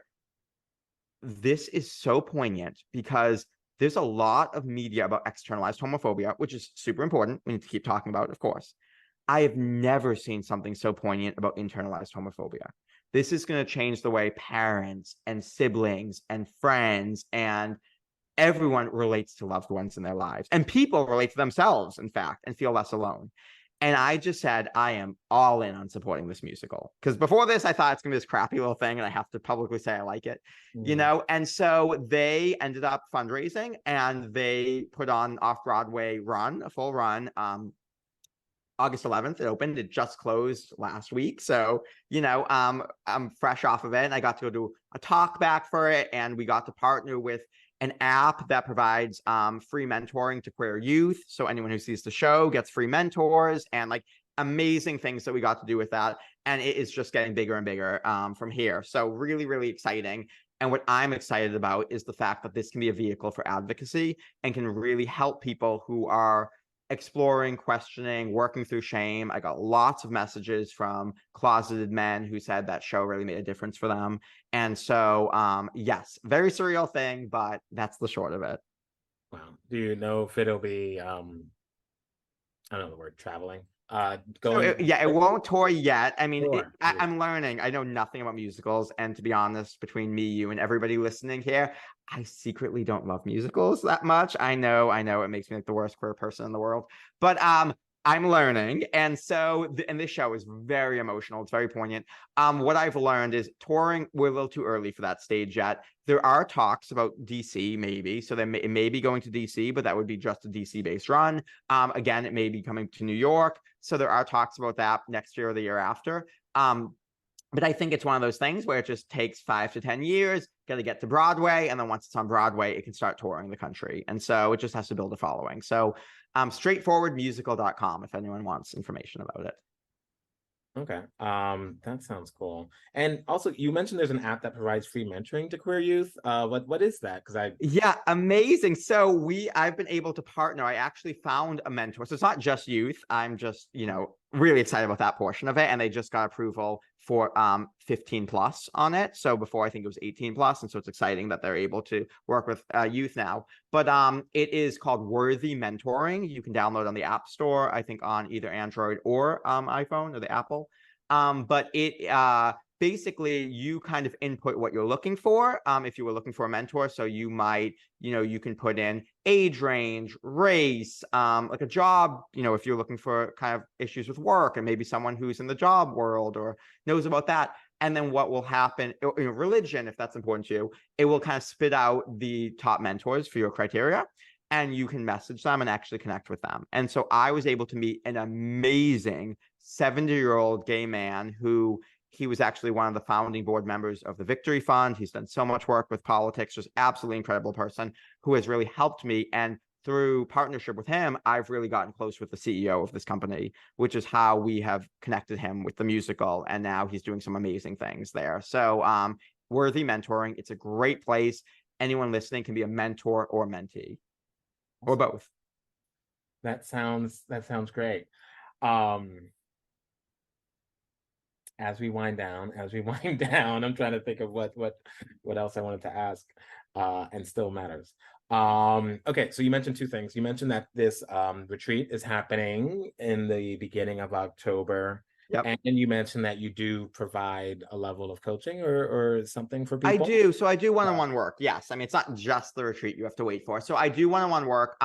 this is so poignant because there's a lot of media about externalized homophobia, which is super important. We need to keep talking about it, of course. I have never seen something so poignant about internalized homophobia. This is going to change the way parents and siblings and friends and everyone relates to loved ones in their lives. And people relate to themselves, in fact, and feel less alone. And I just said, I am all in on supporting this musical. Because before this, I thought it's going to be this crappy little thing, and I have to publicly say I like it, And so they ended up fundraising, and they put on off-Broadway run, a full run. August 11th, it opened. It just closed last week. So, I'm fresh off of it. And I got to go do a talk back for it. And we got to partner with an app that provides free mentoring to queer youth. So anyone who sees the show gets free mentors and like amazing things that we got to do with that. And it is just getting bigger and bigger from here. So really, really exciting. And what I'm excited about is the fact that this can be a vehicle for advocacy and can really help people who are exploring, questioning, working through shame. I got lots of messages from closeted men who said that show really made a difference for them. And so, yes, very surreal thing, but that's the short of it. Wow. Do you know if it'll be, I don't know the word, traveling So going it won't tour yet. I mean, tour? I'm learning. I know nothing about musicals, and to be honest, between me, you, and everybody listening here, I secretly don't love musicals that much. I know, it makes me like the worst queer person in the world, but I'm learning, and so and this show is very emotional. It's very poignant. What I've learned is touring. We're a little too early for that stage yet. There are talks about DC, maybe, so it may be going to DC, but that would be just a DC based run. Again, it may be coming to New York. So there are talks about that next year or the year after. But I think it's one of those things where it just takes 5 to 10 years, got to get to Broadway. And then once it's on Broadway, it can start touring the country. And so it just has to build a following. So straightforwardmusical.com if anyone wants information about it. Okay. That sounds cool. And also, you mentioned there's an app that provides free mentoring to queer youth. What is that? Because I Yeah, amazing. So I've been able to partner. I actually found a mentor. So it's not just youth. I'm just, really excited about that portion of it. And they just got approval for 15 plus on it. So before I think it was 18 plus. And so it's exciting that they're able to work with youth now. But it is called Worthy Mentoring. You can download on the App Store, I think on either Android or iPhone or the Apple. But it basically you kind of input what you're looking for. If you were looking for a mentor, so you might, you can put in age range, race, like a job, if you're looking for kind of issues with work and maybe someone who's in the job world or knows about that. And then what will happen, religion, if that's important to you, it will kind of spit out the top mentors for your criteria. And you can message them and actually connect with them. And so I was able to meet an amazing 70-year-old gay man who he was actually one of the founding board members of the Victory Fund. He's done so much work with politics, just absolutely incredible person who has really helped me. And through partnership with him, I've really gotten close with the CEO of this company, which is how we have connected him with the musical. And now he's doing some amazing things there. So Worthy Mentoring, it's a great place. Anyone listening can be a mentor or mentee or both. that sounds great. As we wind down, I'm trying to think of what else I wanted to ask, and still matters. Okay, so you mentioned two things. You mentioned that this retreat is happening in the beginning of October. Yep. And you mentioned that you do provide a level of coaching or something for I people. do. So I do one-on-one work. Yes. I mean, it's not just the retreat you have to wait for. So I do one-on-one work.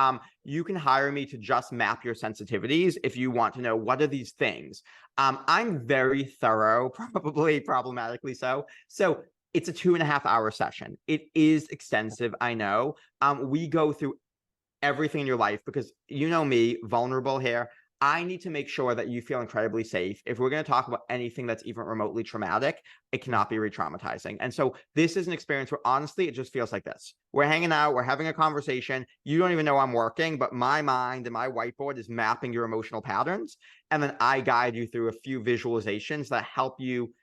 You can hire me to just map your sensitivities if you want to know what are these things. I'm very thorough, probably problematically so. So it's a 2.5-hour session. It is extensive, I know. We go through everything in your life because you know me, vulnerable here. I need to make sure that you feel incredibly safe. If we're going to talk about anything that's even remotely traumatic, it cannot be re-traumatizing. And so this is an experience where honestly, it just feels like this. We're hanging out, we're having a conversation. You don't even know I'm working, but my mind and my whiteboard is mapping your emotional patterns. And then I guide you through a few visualizations that help you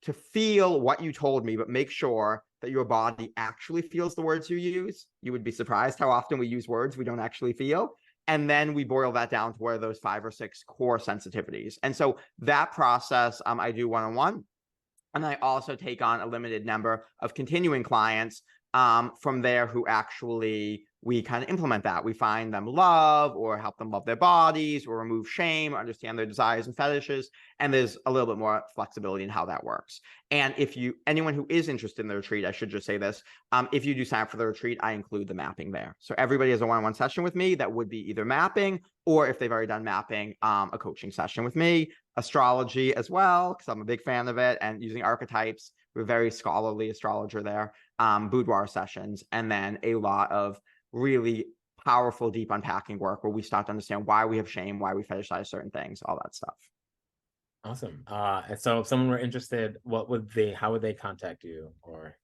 to feel what you told me, but make sure that your body actually feels the words you use. You would be surprised how often we use words we don't actually feel. And then we boil that down to where those 5 or 6 core sensitivities. And so that process, I do one-on-one. And I also take on a limited number of continuing clients from there who actually we kind of implement that. We find them love or help them love their bodies or remove shame, or understand their desires and fetishes. And there's a little bit more flexibility in how that works. And if anyone who is interested in the retreat, I should just say this, if you do sign up for the retreat, I include the mapping there. So everybody has a one-on-one session with me that would be either mapping, or if they've already done mapping, a coaching session with me, astrology as well, because I'm a big fan of it, and using archetypes. We're a very scholarly astrologer there, boudoir sessions, and then a lot of really powerful, deep unpacking work where we start to understand why we have shame, why we fetishize certain things, all that stuff. Awesome. And so if someone were interested, how would they contact you? Or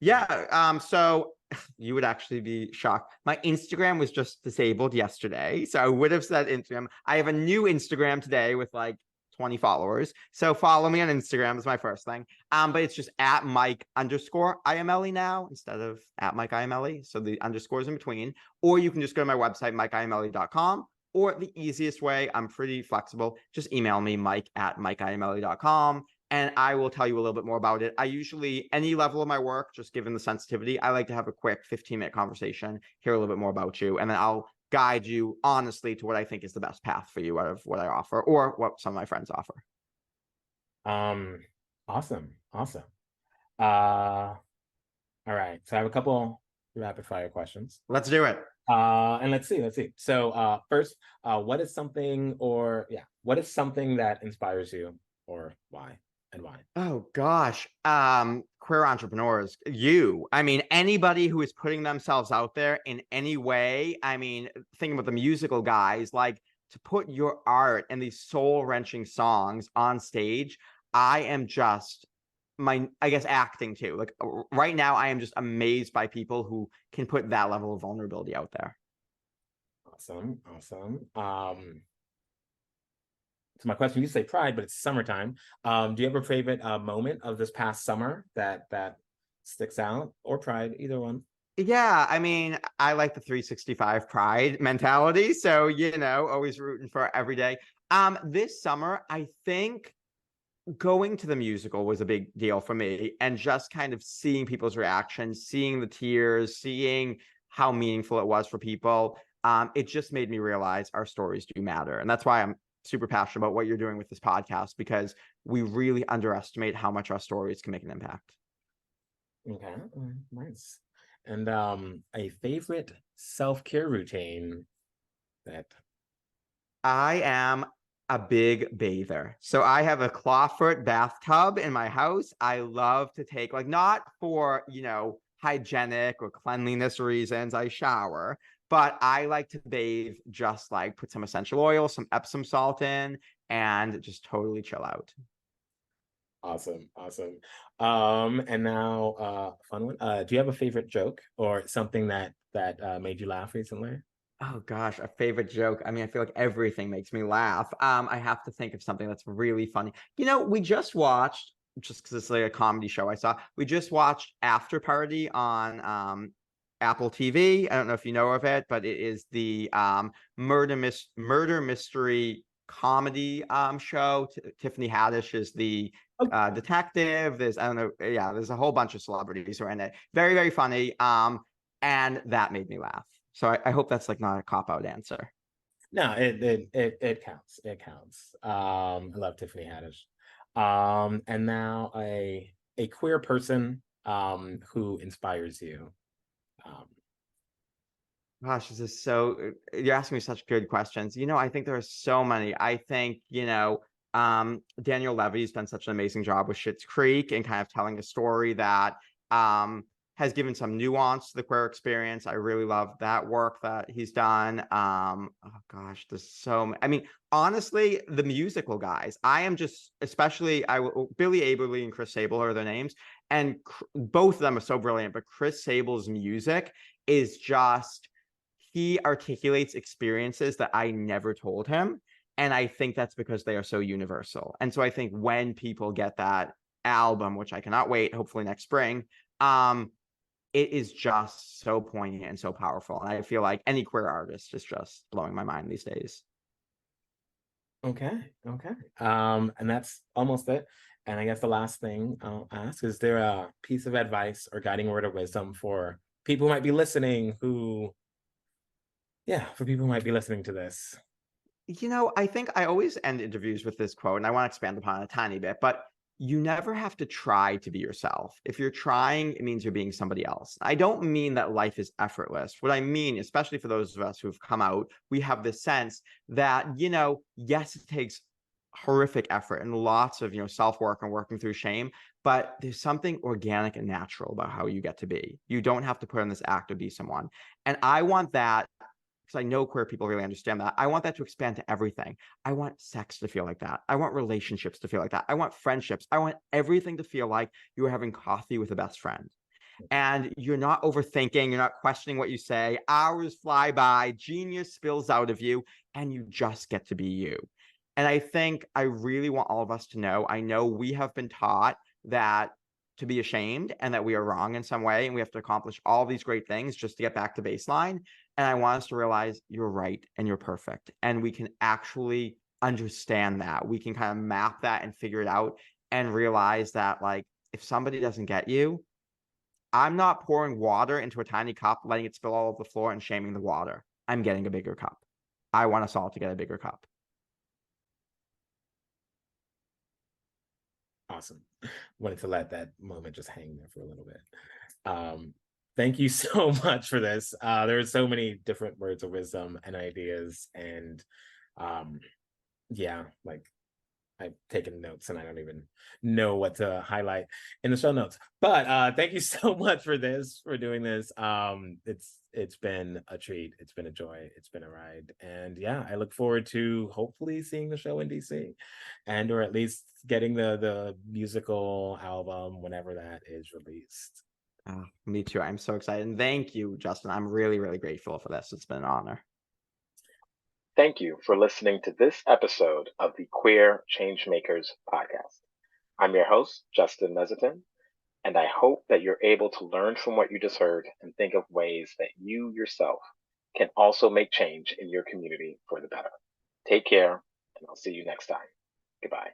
So you would actually be shocked. My Instagram was just disabled yesterday, so I would have said Instagram. I have a new Instagram today with like 20 followers. So follow me on Instagram is my first thing. But it's just at Mike_Iamele now instead of at Mike Iamele. So the underscores in between. Or you can just go to my website, mikeiamele.com. Or the easiest way, I'm pretty flexible, just email me, mike@mikeiamele.com, and I will tell you a little bit more about it. I usually, any level of my work, just given the sensitivity, I like to have a quick 15-minute conversation, hear a little bit more about you, and then I'll guide you honestly to what I think is the best path for you out of what I offer or what some of my friends offer. Um, awesome, awesome. Uh, all right. So I have a couple rapid fire questions. Let's do it. And let's see. So first, what is something or yeah, what is something that inspires you or why and why? Oh gosh. Queer entrepreneurs, I mean, anybody who is putting themselves out there in any way. I mean, thinking about the musical guys, like to put your art and these soul-wrenching songs on stage. I am just I guess acting too. Like right now, I am just amazed by people who can put that level of vulnerability out there. Awesome, awesome. So my question, you say pride, but it's summertime. Do you have a favorite moment of this past summer that sticks out, or pride, either one? Yeah, I mean, I like the 365 pride mentality. So, always rooting for every day. This summer, I think going to the musical was a big deal for me and just kind of seeing people's reactions, seeing the tears, seeing how meaningful it was for people. It just made me realize our stories do matter. And that's why I'm super passionate about what you're doing with this podcast, because we really underestimate how much our stories can make an impact. Okay, nice. And a favorite self-care routine that I am a big bather. So I have a clawfoot bathtub in my house. I love to take, like, not for, hygienic or cleanliness reasons, I shower, but I like to bathe, just like put some essential oil, some Epsom salt in, and just totally chill out. awesome, awesome. And now fun one. Do you have a favorite joke or something that made you laugh recently? Oh gosh, a favorite joke. I mean, I feel like everything makes me laugh. I have to think of something that's really funny. We just watched, just because it's like a comedy show I saw, we just watched After Party on Apple TV. I don't know if you know of it, but it is the murder mystery comedy show. Tiffany Haddish is the Oh, detective. There's, I don't know, yeah, there's a whole bunch of celebrities who are in it. Very, very funny. And that made me laugh. So I hope that's like not a cop out answer. no, it counts. It counts. I love Tiffany Haddish. And now a queer person who inspires you. Um, Gosh, this is so, you're asking me such good questions. I think there are so many. I think, Daniel Levy's done such an amazing job with Schitt's Creek and kind of telling a story that has given some nuance to the queer experience. I really love that work that he's done. Oh gosh, there's I mean, honestly, the musical guys, I am just, especially Billy Aberley and Chris Sable are their names. And both of them are so brilliant, but Chris Sable's music is just, he articulates experiences that I never told him. And I think that's because they are so universal. And so I think when people get that album, which I cannot wait, hopefully next spring, it is just so poignant and so powerful. And I feel like any queer artist is just blowing my mind these days. okay, okay. And that's almost it. And I guess the last thing I'll ask, is there a piece of advice or guiding word of wisdom for people who might be listening who, yeah, for people who might be listening to this? I think I always end interviews with this quote, and I want to expand upon it a tiny bit, but you never have to try to be yourself. If you're trying, it means you're being somebody else. I don't mean that life is effortless. What I mean, especially for those of us who've come out, we have this sense that, yes, it takes horrific effort and lots of, self-work and working through shame, but there's something organic and natural about how you get to be. You don't have to put in this act to be someone. And I want that, because I know queer people really understand that. I want that to expand to everything. I want sex to feel like that. I want relationships to feel like that. I want friendships. I want everything to feel like you're having coffee with a best friend. And you're not overthinking, you're not questioning what you say. Hours fly by, genius spills out of you, and you just get to be you. And I think I really want all of us to know, I know we have been taught that to be ashamed and that we are wrong in some way, and we have to accomplish all these great things just to get back to baseline. And I want us to realize you're right and you're perfect. And we can actually understand that. We can kind of map that and figure it out and realize that, like, if somebody doesn't get you, I'm not pouring water into a tiny cup, letting it spill all over the floor and shaming the water. I'm getting a bigger cup. I want us all to get a bigger cup. Awesome. Wanted to let that moment just hang there for a little bit. Thank you so much for this. There are so many different words of wisdom and ideas, and yeah, like I've taken notes and I don't even know what to highlight in the show notes. But thank you so much for this, for doing this. It's been a treat. It's been a joy. It's been a ride. And yeah, I look forward to hopefully seeing the show in DC and or at least getting the musical album whenever that is released. Oh, me too. I'm so excited. And thank you, Justin. I'm really, really grateful for this. It's been an honor. Thank you for listening to this episode of the Queer Changemakers podcast. I'm your host, Justin Mezitin, and I hope that you're able to learn from what you just heard and think of ways that you yourself can also make change in your community for the better. Take care, and I'll see you next time. Goodbye.